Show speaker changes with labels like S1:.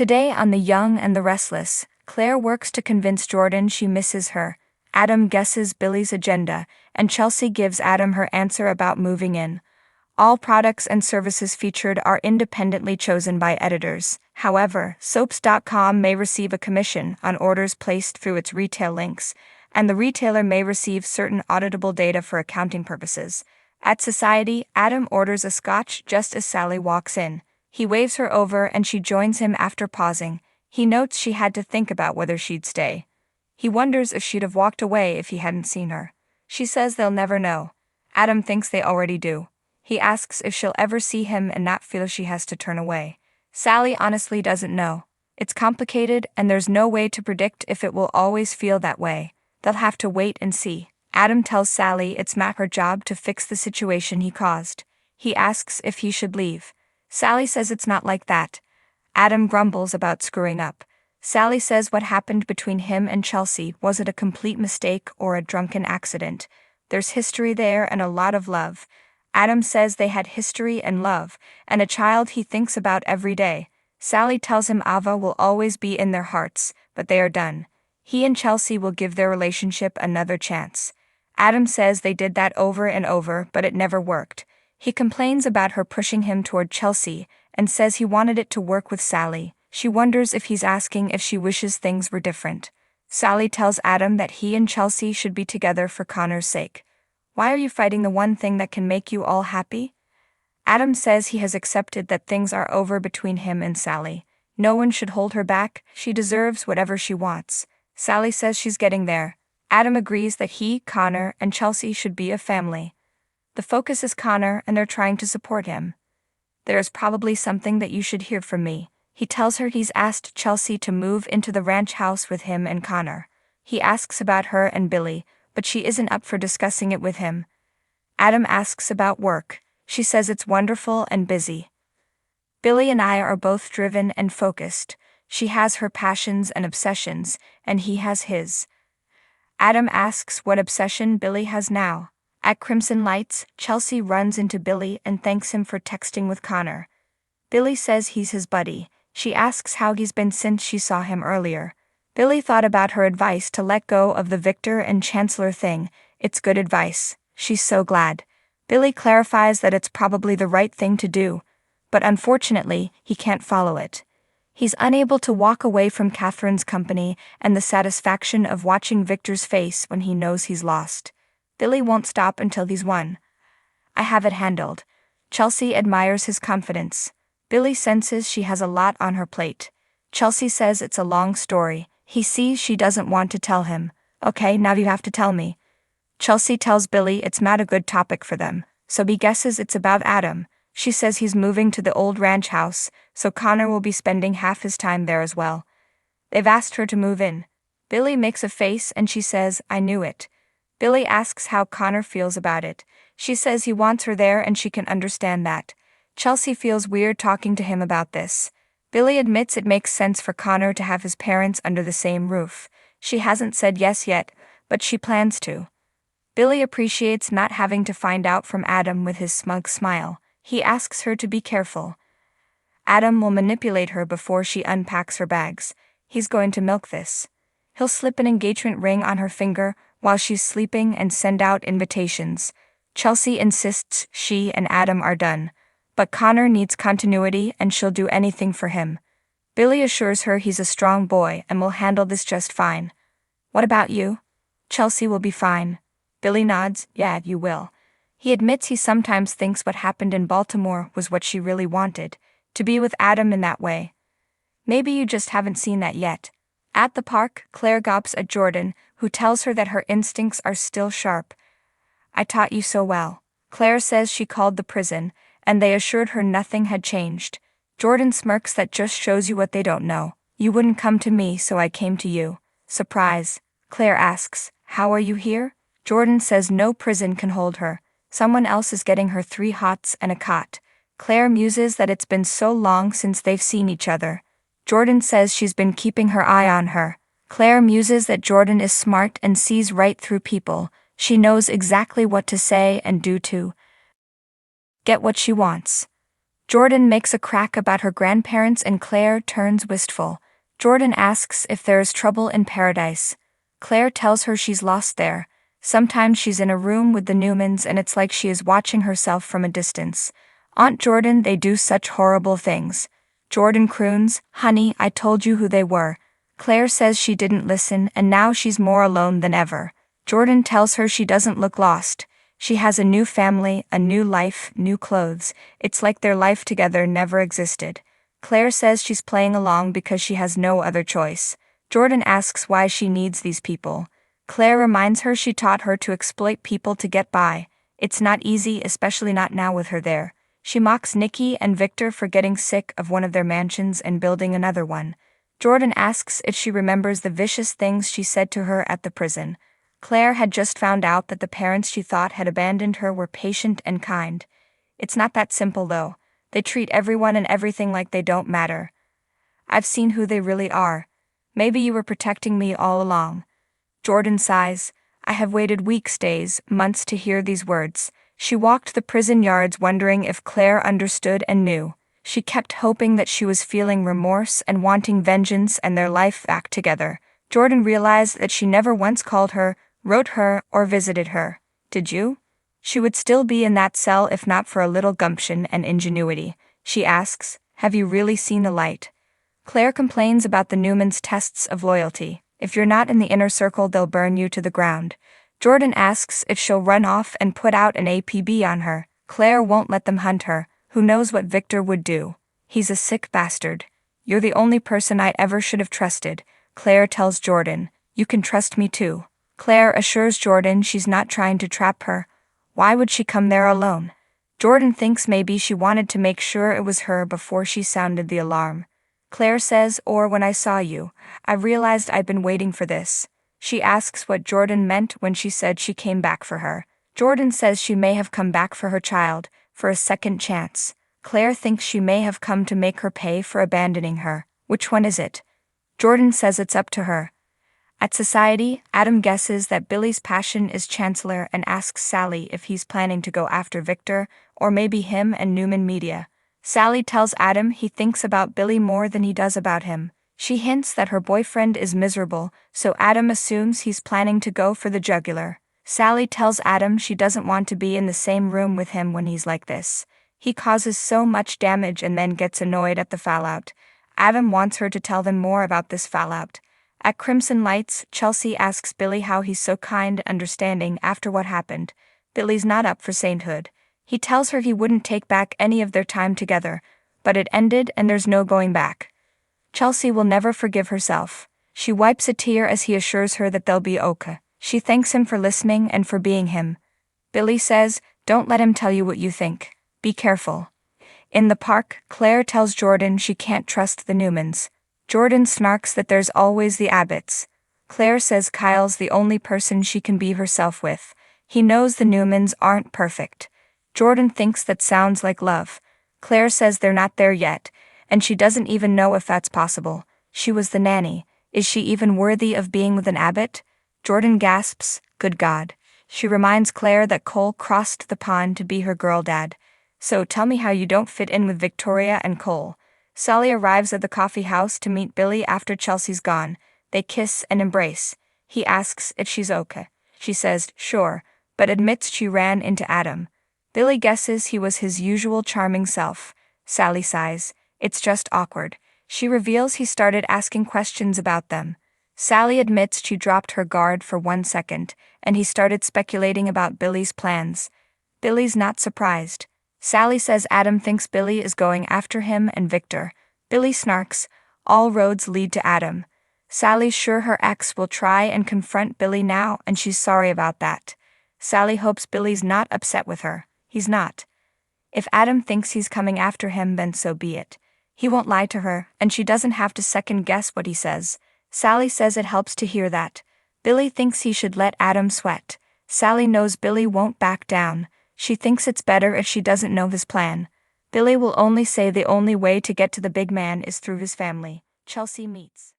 S1: Today on The Young and the Restless, Claire works to convince Jordan she misses her. Adam guesses Billy's agenda, and Chelsea gives Adam her answer about moving in. All products and services featured are independently chosen by editors. However, Soaps.com may receive a commission on orders placed through its retail links, and the retailer may receive certain auditable data for accounting purposes. At Society, Adam orders a scotch just as Sally walks in. He waves her over and she joins him after pausing. He notes she had to think about whether she'd stay. He wonders if she'd have walked away if he hadn't seen her. She says they'll never know. Adam thinks they already do. He asks if she'll ever see him and not feel she has to turn away. Sally honestly doesn't know. It's complicated and there's no way to predict if it will always feel that way. They'll have to wait and see. Adam tells Sally it's not her job to fix the situation he caused. He asks if he should leave. Sally says it's not like that. Adam grumbles about screwing up. Sally says what happened between him and Chelsea wasn't a complete mistake or a drunken accident. There's history there and a lot of love. Adam says they had history and love, and a child he thinks about every day. Sally tells him Ava will always be in their hearts, but they are done. He and Chelsea will give their relationship another chance. Adam says they did that over and over, but it never worked. He complains about her pushing him toward Chelsea, and says he wanted it to work with Sally. She wonders if he's asking if she wishes things were different. Sally tells Adam that he and Chelsea should be together for Connor's sake. Why are you fighting the one thing that can make you all happy? Adam says he has accepted that things are over between him and Sally. No one should hold her back, she deserves whatever she wants. Sally says she's getting there. Adam agrees that he, Connor, and Chelsea should be a family. The focus is Connor and they're trying to support him. There is probably something that you should hear from me. He tells her he's asked Chelsea to move into the ranch house with him and Connor. He asks about her and Billy, but she isn't up for discussing it with him. Adam asks about work. She says it's wonderful and busy. Billy and I are both driven and focused. She has her passions and obsessions, and he has his. Adam asks what obsession Billy has now. At Crimson Lights, Chelsea runs into Billy and thanks him for texting with Connor. Billy says he's his buddy. She asks how he's been since she saw him earlier. Billy thought about her advice to let go of the Victor and Chancellor thing. It's good advice. She's so glad. Billy clarifies that it's probably the right thing to do, but unfortunately, he can't follow it. He's unable to walk away from Catherine's company and the satisfaction of watching Victor's face when he knows he's lost. Billy won't stop until he's won. I have it handled. Chelsea admires his confidence. Billy senses she has a lot on her plate. Chelsea says it's a long story. He sees she doesn't want to tell him. Okay, now you have to tell me. Chelsea tells Billy it's not a good topic for them, so he guesses it's about Adam. She says he's moving to the old ranch house, so Connor will be spending half his time there as well. They've asked her to move in. Billy makes a face and she says, I knew it. Billy asks how Connor feels about it. She says he wants her there and she can understand that. Chelsea feels weird talking to him about this. Billy admits it makes sense for Connor to have his parents under the same roof. She hasn't said yes yet, but she plans to. Billy appreciates not having to find out from Adam with his smug smile. He asks her to be careful. Adam will manipulate her before she unpacks her bags. He's going to milk this. He'll slip an engagement ring on her finger while she's sleeping and send out invitations. Chelsea insists she and Adam are done, but Connor needs continuity and she'll do anything for him. Billy assures her he's a strong boy and will handle this just fine. What about you? Chelsea will be fine. Billy nods, yeah, you will. He admits he sometimes thinks what happened in Baltimore was what she really wanted, to be with Adam in that way. Maybe you just haven't seen that yet. At the park, Claire gawps at Jordan, who tells her that her instincts are still sharp. I taught you so well. Claire says she called the prison, and they assured her nothing had changed. Jordan smirks that just shows you what they don't know. You wouldn't come to me, so I came to you. Surprise. Claire asks, how are you here? Jordan says no prison can hold her. Someone else is getting her 3 hots and a cot. Claire muses that it's been so long since they've seen each other. Jordan says she's been keeping her eye on her. Claire muses that Jordan is smart and sees right through people. She knows exactly what to say and do to get what she wants. Jordan makes a crack about her grandparents and Claire turns wistful. Jordan asks if there is trouble in paradise. Claire tells her she's lost there. Sometimes she's in a room with the Newmans and it's like she is watching herself from a distance. Aunt Jordan, they do such horrible things. Jordan croons, honey, I told you who they were. Claire says she didn't listen and now she's more alone than ever. Jordan tells her she doesn't look lost. She has a new family, a new life, new clothes. It's like their life together never existed. Claire says she's playing along because she has no other choice. Jordan asks why she needs these people. Claire reminds her she taught her to exploit people to get by. It's not easy, especially not now with her there. She mocks Nikki and Victor for getting sick of one of their mansions and building another one. Jordan asks if she remembers the vicious things she said to her at the prison. Claire had just found out that the parents she thought had abandoned her were patient and kind. It's not that simple though. They treat everyone and everything like they don't matter. I've seen who they really are. Maybe you were protecting me all along. Jordan sighs. I have waited weeks, days, months to hear these words. She walked the prison yards wondering if Claire understood and knew. She kept hoping that she was feeling remorse and wanting vengeance and their life back together. Jordan realized that she never once called her, wrote her, or visited her. Did you? She would still be in that cell if not for a little gumption and ingenuity. She asks, have you really seen the light? Claire complains about the Newmans' tests of loyalty. If you're not in the inner circle, they'll burn you to the ground. Jordan asks if she'll run off and put out an APB on her. Claire won't let them hunt her. Who knows what Victor would do? He's a sick bastard. You're the only person I ever should have trusted. Claire tells Jordan, you can trust me too. Claire assures Jordan she's not trying to trap her. Why would she come there alone? Jordan thinks maybe she wanted to make sure it was her before she sounded the alarm. Claire says, or when I saw you, I realized I'd been waiting for this. She asks what Jordan meant when she said she came back for her. Jordan says she may have come back for her child, for a second chance. Claire thinks she may have come to make her pay for abandoning her. Which one is it? Jordan says it's up to her. At Society, Adam guesses that Billy's passion is Chancellor and asks Sally if he's planning to go after Victor, or maybe him and Newman Media. Sally tells Adam he thinks about Billy more than he does about him. She hints that her boyfriend is miserable, so Adam assumes he's planning to go for the jugular. Sally tells Adam she doesn't want to be in the same room with him when he's like this. He causes so much damage and then gets annoyed at the fallout. Adam wants her to tell them more about this fallout. At Crimson Lights, Chelsea asks Billy how he's so kind and understanding after what happened. Billy's not up for sainthood. He tells her he wouldn't take back any of their time together, but it ended and there's no going back. Chelsea will never forgive herself. She wipes a tear as he assures her that they'll be okay. She thanks him for listening and for being him. Billy says, don't let him tell you what you think. Be careful. In the park, Claire tells Jordan she can't trust the Newmans. Jordan snarks that there's always the Abbotts. Claire says Kyle's the only person she can be herself with. He knows the Newmans aren't perfect. Jordan thinks that sounds like love. Claire says they're not there yet, and she doesn't even know if that's possible. She was the nanny. Is she even worthy of being with an Abbott? Jordan gasps, good God. She reminds Claire that Cole crossed the pond to be her girl dad. So tell me how you don't fit in with Victoria and Cole. Sally arrives at the coffee house to meet Billy after Chelsea's gone. They kiss and embrace. He asks if she's okay. She says, sure, but admits she ran into Adam. Billy guesses he was his usual charming self. Sally sighs. It's just awkward. She reveals he started asking questions about them. Sally admits she dropped her guard for 1 second, and he started speculating about Billy's plans. Billy's not surprised. Sally says Adam thinks Billy is going after him and Victor. Billy snarks, all roads lead to Adam. Sally's sure her ex will try and confront Billy now, and she's sorry about that. Sally hopes Billy's not upset with her. He's not. If Adam thinks he's coming after him, then so be it. He won't lie to her, and she doesn't have to second-guess what he says. Sally says it helps to hear that. Billy thinks he should let Adam sweat. Sally knows Billy won't back down. She thinks it's better if she doesn't know his plan. Billy will only say the only way to get to the big man is through his family. Chelsea meets